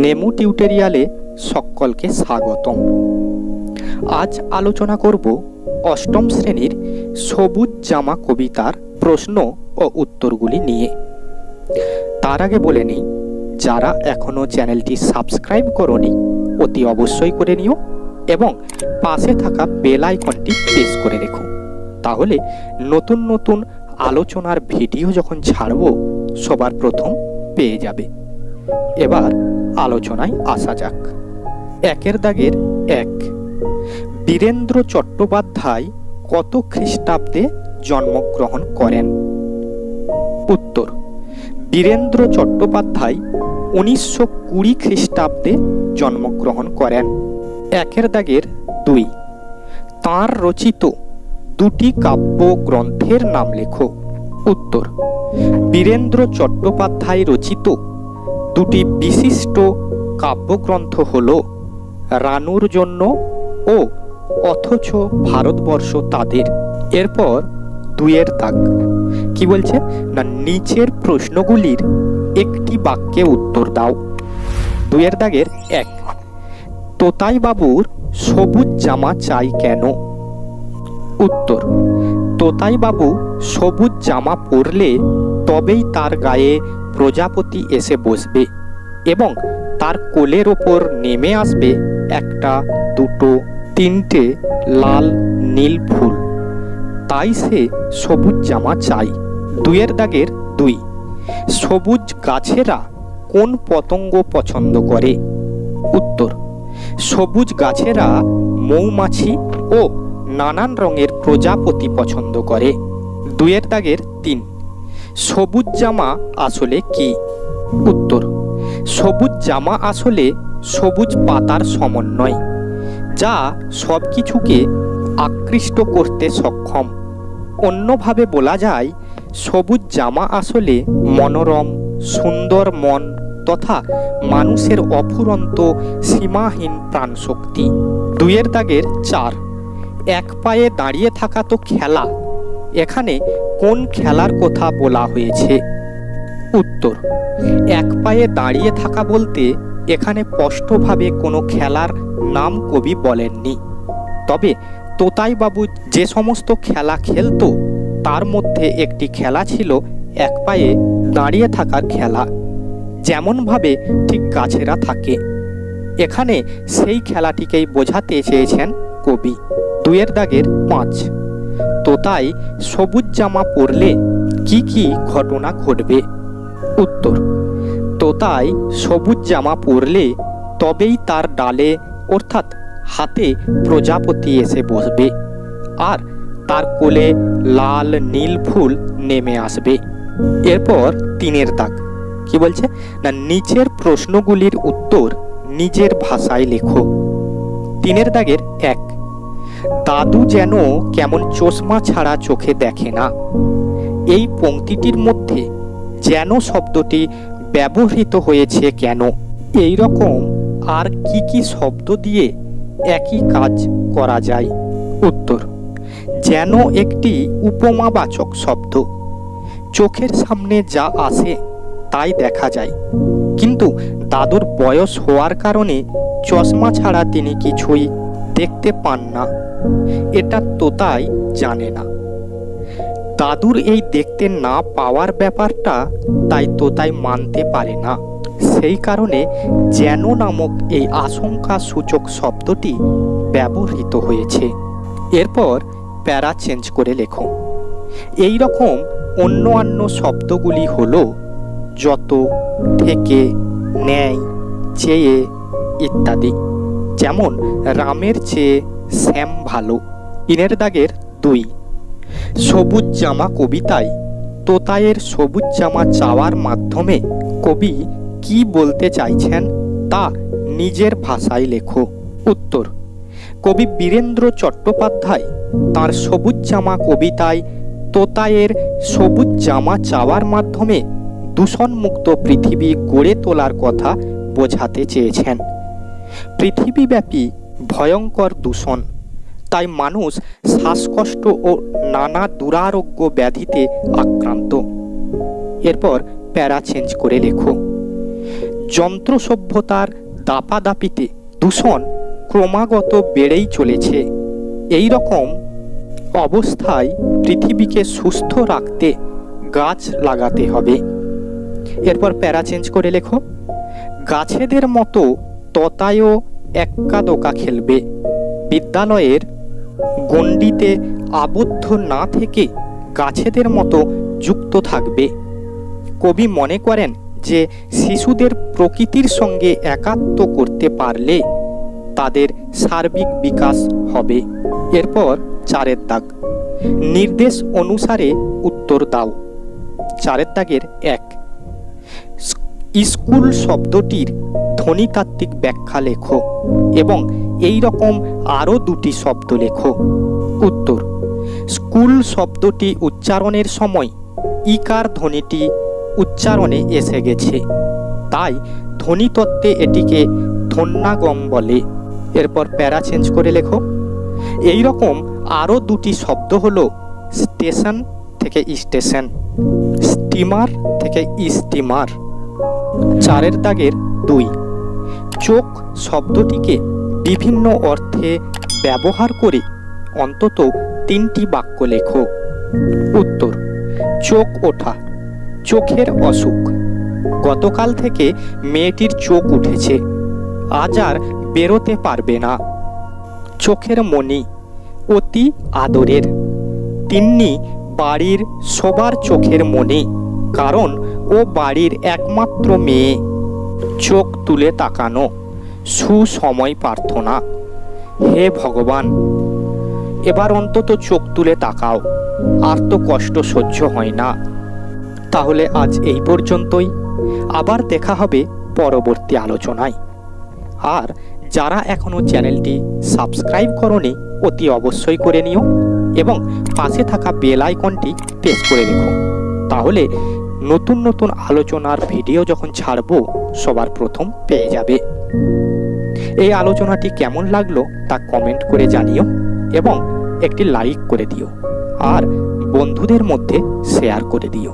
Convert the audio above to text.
নেমু টিউটোরিয়ালে সকলকে স্বাগতম। আজ আলোচনা করব অষ্টম শ্রেণীর সবুজ জামা কবিতার প্রশ্ন ও উত্তরগুলি নিয়ে। তার আগে বলে নিই, যারা এখনো চ্যানেলটি সাবস্ক্রাইব করোনি অতি অবশ্যই করে নিও এবং পাশে থাকা বেল আইকনটি প্রেস করে রেখো, তাহলে নতুন নতুন আলোচনার ভিডিও যখন ছাড়ব সবার প্রথম পেয়ে যাবে। এবার আলোচনায় আসা যাক। একের দাগের এক, বীরেন্দ্র চট্টোপাধ্যায় কত খ্রিস্টাব্দে জন্মগ্রহণ করেন? উত্তর, বীরেন্দ্র চট্টোপাধ্যায় 1920 খ্রিস্টাব্দে জন্মগ্রহণ করেন। একের দাগের দুই, তাঁর রচিত দুটি কাব্য গ্রন্থের নাম লেখো। উত্তর, বীরেন্দ্র চট্টোপাধ্যায় রচিত দুটি বিশিষ্ট কাব্যগ্রন্থ হল রানুর জন্য ও অথচ ভারতবর্ষ তাদের। এরপর দুইয়ের দাগ কি বলছে না, নিচের প্রশ্নগুলির একটি বাক্যে উত্তর দাও। দুইয়ের দাগের এক, তোতাই বাবুর সবুজ জামা চাই কেন? উত্তর, তোতাই বাবু সবুজ জামা পরলে তবেই তার গায়ে প্রজাপতি এসে বসবে এবং তার কোলের ওপর নেমে আসবে একটা, দুটো, তিনটে লাল নীল ফুল, তাই সে সবুজ জামা চাই। দুইয়ের দাগের দুই, সবুজ গাছেরা কোন পতঙ্গ পছন্দ করে? উত্তর, সবুজ গাছেরা মৌমাছি ও নানান রঙের প্রজাপতি পছন্দ করে। দুইয়ের দাগের তিন, সবুজ জামা আসলে কি? উত্তর, সবুজ জামা আসলে সবুজ পাতার সমন্বয়, যা সবকিছুকে আকৃষ্ট করতে সক্ষম। অন্যভাবে বলা যায়, সবুজ জামা আসলে মনোরম সুন্দর মন তথা মানুষের অফুরন্ত সীমাহীন প্রাণশক্তি। দুইয়ের দাগের চার, এক পায়ে দাঁড়িয়ে থাকা তো খেলা, এখানে কোন খেলার কথা বলা হয়েছে? উত্তর, এক পায়ে দাঁড়িয়ে থাকা বলতে এখানে স্পষ্টভাবে কোনো খেলার নাম কবি বলেননি, তবে তোতাই বাবু যে সমস্ত খেলা খেলতো তার মধ্যে একটি খেলা ছিল এক পায়ে দাঁড়িয়ে থাকার খেলা, যেমনভাবে ঠিক গাছেরা থাকে। এখানে সেই খেলাটিকেই বোঝাতে চেয়েছেন কবি। দুইয়ের দাগের পাঁচ, তোতাই সবুজ জামা পরলে কি কি ঘটনা ঘটবে? উত্তর, তোতাই সবুজ জামা পরলে তবেই তার ডালে অর্থাৎ হাতে প্রজাপতি এসে বসবে আর তার কোলে লাল নীল ফুল নেমে আসবে। এরপর তিনের দাগ কি বলছে না, নিচের প্রশ্নগুলির উত্তর নিজের ভাষায় লেখো। তিনের দাগের এক, দাদু যেন কেমন চশমা ছাড়া চোখে দেখে না। এই পংক্তিটির মধ্যে যেন শব্দটি ব্যবহৃত হয়েছে কেন? এই রকম আর কি কি শব্দ দিয়ে একই কাজ করা যায়? উত্তর, যেন একটি উপমাবাচক শব্দ। চোখের সামনে যা আসে তাই দেখা যায়, কিন্তু দাদুর বয়স হওয়ার কারণে চশমা ছাড়া তিনি কিছুই দেখতে পান না, এটা তোতাই জানে না। দাদুর এই দেখতে না পাওয়ার ব্যাপারটা তাই তোতাই মানতে পারে না, সেই কারণে যেন নামক এই আশঙ্কা সূচক শব্দটি ব্যবহৃত হয়েছে। এরপর প্যারা চেঞ্জ করে লেখো। এই রকম অন্যান্য শব্দগুলি হলো যত, থেকে, ন্যায়, চেয়ে ইত্যাদি, যেমন রামের চেয়ে শ্যাম ভালো। তিনের দাগের দুই, সবুজ জামা কবিতায় তোতাইয়ের সবুজ জামা চাওয়ার মাধ্যমে কবি কি বলতে চাইছেন তা নিজের ভাষায় লেখো। উত্তর, কবি বীরেন্দ্র চট্টোপাধ্যায় তাঁর সবুজ জামা কবিতায় তোতাইয়ের সবুজ জামা চাওয়ার মাধ্যমে দূষণমুক্ত পৃথিবী গড়ে তোলার কথা বোঝাতে চেয়েছেন। পৃথিবীব্যাপী ভয়ঙ্কর দূষণ, তাই মানুষ শ্বাসকষ্ট ও নানা দুরারোগ্য ব্যাধিতে আক্রান্ত। এরপর প্যারা চেঞ্জ করে লেখো। যন্ত্র সভ্যতার দাপাদাপিতে দূষণ ক্রমাগত বেড়েই চলেছে। এই রকম অবস্থায় পৃথিবীকে সুস্থ রাখতে গাছ লাগাতে হবে। এরপর প্যারা চেঞ্জ করে লেখো, গাছেদের মতো ততায়ও এক্কা দোকা খেলবে, বিদ্যালয়ের গণ্ডিতে আবদ্ধ না থেকে গাছেদের মতো যুক্ত থাকবে। কবি মনে করেন যে শিশুদের প্রকৃতির সঙ্গে একাত্ম করতে পারলে তাদের সার্বিক বিকাশ হবে। এরপর 4 দাগ, নির্দেশ অনুসারে উত্তর দাও। 4 দাগের 1, স্কুল শব্দটির ধ্বনিতাত্ত্বিক ব্যাখ্যা লেখো এবং এই রকম আরও 2টি শব্দ লেখো। উত্তর, স্কুল শব্দটি উচ্চারণের সময় ইকার ধ্বনিটি উচ্চারণে এসে গেছে, তাই ধ্বনিতত্ত্বে এটিকে ধ্বন্যাগম বলে। এরপর প্যারা চেঞ্জ করে লেখো, এই রকম আরও 2টি শব্দ হলো স্টেশন থেকে স্টেশন, স্টিমার থেকে স্টিমার। 4 দাগের 2, চোখ শব্দটিকে বিভিন্ন অর্থে ব্যবহার করে অন্তত 3টি বাক্য লেখো। উত্তর, চোখ ওঠা, চোখের অসুখ, গতকাল থেকে মেয়েটির চোখ উঠেছে, আজ আর বেরোতে পারবে না। চোখের মণি, অতি আদরের, তিন্নি বাড়ির সবার চোখের মণি, কারণ ও বাড়ির একমাত্র মেয়ে। চোখ তুলে তাকানো, সুসময় প্রার্থনা, হে ভগবান এবার অন্তত চোখ তুলে তাকাও, আর তো কষ্ট সহ্য হয় না। তাহলে আজ এই পর্যন্তই, আবার দেখা হবে পরবর্তী আলোচনায়। আর যারা এখনো চ্যানেলটি সাবস্ক্রাইব করোনি অতি অবশ্যই করে নিও এবং পাশে থাকা বেল আইকনটি প্রেস করে রেখো, তাহলে নতুন নতুন আলোচনার ভিডিও যখন ছাড়বো সবার প্রথম পেয়ে যাবে। এই আলোচনাটি কেমন লাগলো তা কমেন্ট করে জানিও এবং একটি লাইক করে দিও আর বন্ধুদের মধ্যে শেয়ার করে দিও।